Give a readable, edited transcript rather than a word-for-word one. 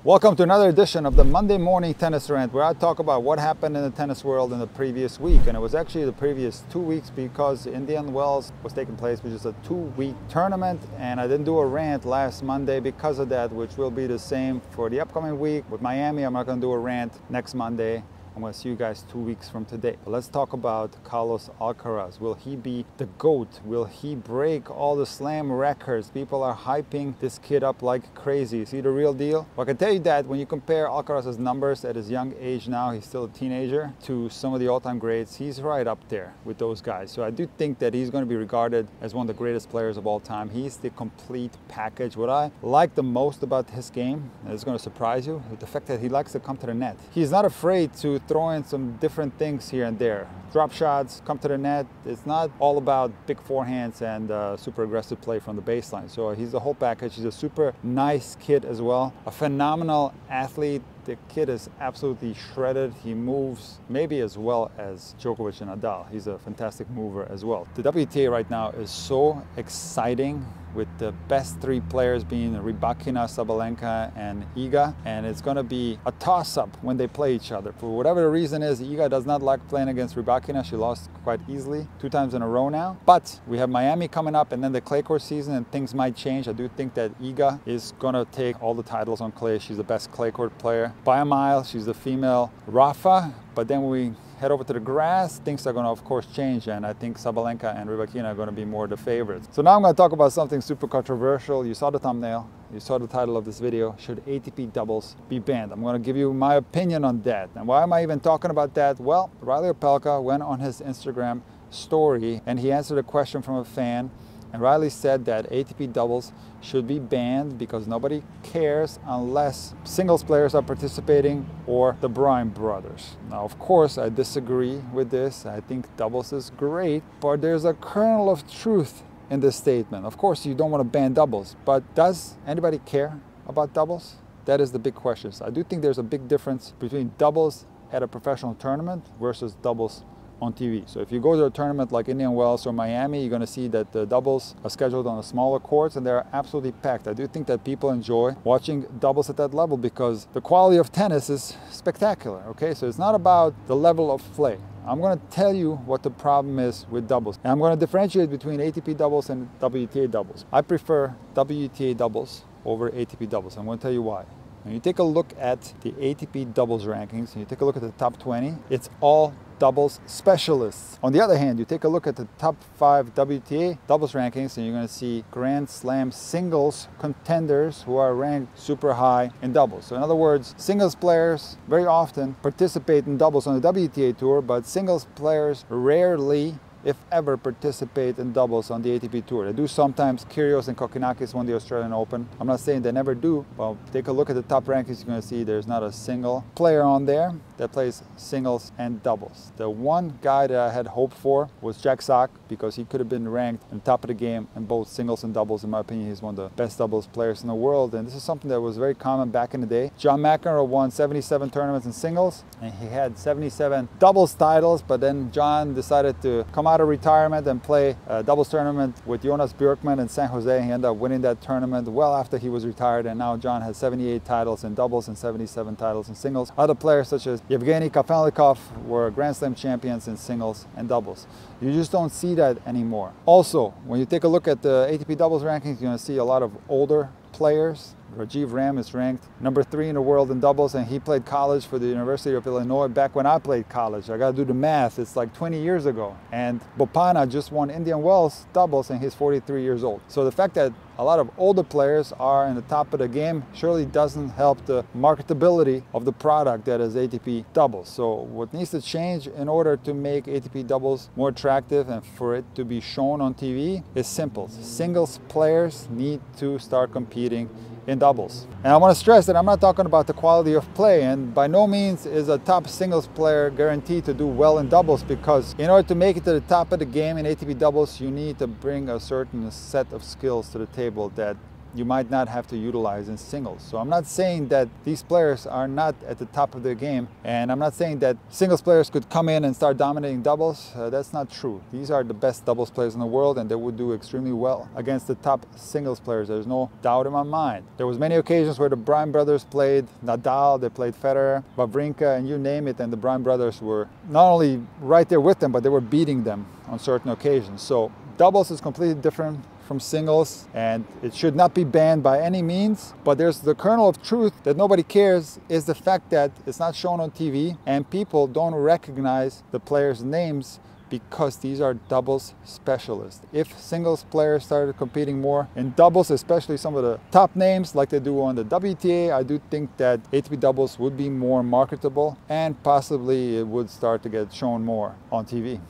Welcome to another edition of the Monday Morning Tennis Rant, where I talk about what happened in the tennis world in the previous week. And it was actually the previous 2 weeks because Indian Wells was taking place, which is a 2-week tournament. And I didn't do a rant last Monday because of that, which will be the same for the upcoming week. With Miami, I'm not going to do a rant next Monday. I'm going to see you guys 2 weeks from today. But let's talk about Carlos Alcaraz. Will he be the GOAT? Will he break all the slam records? People are hyping this kid up like crazy. Is he the real deal? Well, I can tell you that when you compare Alcaraz's numbers at his young age now, he's still a teenager, to some of the all-time greats, he's right up there with those guys. So I do think that he's going to be regarded as one of the greatest players of all time. He's the complete package. What I like the most about his game, and it's going to surprise you, is the fact that he likes to come to the net. He's not afraid to throw in some different things here and there. Drop shots, come to the net. It's not all about big forehands and super aggressive play from the baseline. So he's the whole package. He's a super nice kid as well. A phenomenal athlete. The kid is absolutely shredded. He moves maybe as well as Djokovic and Nadal. He's a fantastic mover as well. The WTA right now is so exciting, with the best three players being Rybakina, Sabalenka, and Iga. And it's going to be a toss-up when they play each other. For whatever the reason is, Iga does not like playing against Rybakina. She lost quite easily 2 times in a row now. But we have Miami coming up and then the clay court season, and things might change. I do think that Iga is going to take all the titles on clay. She's the best clay court player by a mile. She's the female Rafa. But then when we head over to the grass, things are going to, of course, change, and I think Sabalenka and Rybakina are going to be more the favorites. So now I'm going to talk about something super controversial. You saw the thumbnail, you saw the title of this video. Should ATP doubles be banned? I'm going to give you my opinion on that. And why am I even talking about that? Well, Reilly Opelka went on his Instagram story and he answered a question from a fan. And Reilly said that ATP doubles should be banned because nobody cares unless singles players are participating or the Bryan brothers. Now, of course, I disagree with this. I think doubles is great, but there's a kernel of truth in this statement. Of course, you don't want to ban doubles, but does anybody care about doubles? That is the big question. So I do think there's a big difference between doubles at a professional tournament versus doubles on TV. So if you go to a tournament like Indian Wells or Miami, you're going to see that the doubles are scheduled on the smaller courts and they're absolutely packed. I do think that people enjoy watching doubles at that level because the quality of tennis is spectacular. Okay, so it's not about the level of play. I'm going to tell you what the problem is with doubles. And I'm going to differentiate between ATP doubles and WTA doubles. I prefer WTA doubles over ATP doubles. I'm going to tell you why. When you take a look at the ATP doubles rankings and you take a look at the top 20, it's all doubles specialists. On the other hand, you take a look at the top 5 WTA doubles rankings and you're going to see Grand Slam singles contenders who are ranked super high in doubles. So in other words, singles players very often participate in doubles on the WTA tour, but singles players rarely, if ever, participate in doubles on the ATP Tour. They do sometimes. Kyrgios and Kokkinakis won the Australian Open. I'm not saying they never do, but take a look at the top rankings, you're going to see there's not a single player on there that plays singles and doubles. The one guy that I had hope for was Jack Sock, because he could have been ranked on top of the game in both singles and doubles. In my opinion, he's one of the best doubles players in the world, and this is something that was very common back in the day. John McEnroe won 77 tournaments in singles, and he had 77 doubles titles, but then John decided to come out of retirement and play a doubles tournament with Jonas Björkman in San Jose. He ended up winning that tournament well after he was retired, and now John has 78 titles in doubles and 77 titles in singles. Other players such as Yevgeny Kafelnikov were Grand Slam champions in singles and doubles. You just don't see that anymore. Also, when you take a look at the ATP doubles rankings, you're going to see a lot of older players. Rajiv Ram is ranked number 3 in the world in doubles, and he played college for the University of Illinois back when I played college. I got to do the math. It's like 20 years ago. And Bopana just won Indian Wells doubles, and he's 43 years old. So the fact that a lot of older players are in the top of the game surely doesn't help the marketability of the product that is ATP doubles. So what needs to change in order to make ATP doubles more attractive and for it to be shown on TV is simple. Singles players need to start competing in doubles. And I want to stress that I'm not talking about the quality of play, and by no means is a top singles player guaranteed to do well in doubles, because in order to make it to the top of the game in ATP doubles, you need to bring a certain set of skills to the table that you might not have to utilize in singles. So I'm not saying that these players are not at the top of their game, and I'm not saying that singles players could come in and start dominating doubles. That's not true. These are the best doubles players in the world, and they would do extremely well against the top singles players. There's no doubt in my mind. There was many occasions where the Bryan brothers played Nadal, they played Federer, Wawrinka, and you name it, and the Bryan brothers were not only right there with them, but they were beating them on certain occasions. So doubles is completely different from singles, and it should not be banned by any means. But there's the kernel of truth that nobody cares, is the fact that it's not shown on TV and people don't recognize the players' names because these are doubles specialists. If singles players started competing more in doubles, especially some of the top names like they do on the WTA, I do think that ATP doubles would be more marketable and possibly it would start to get shown more on TV.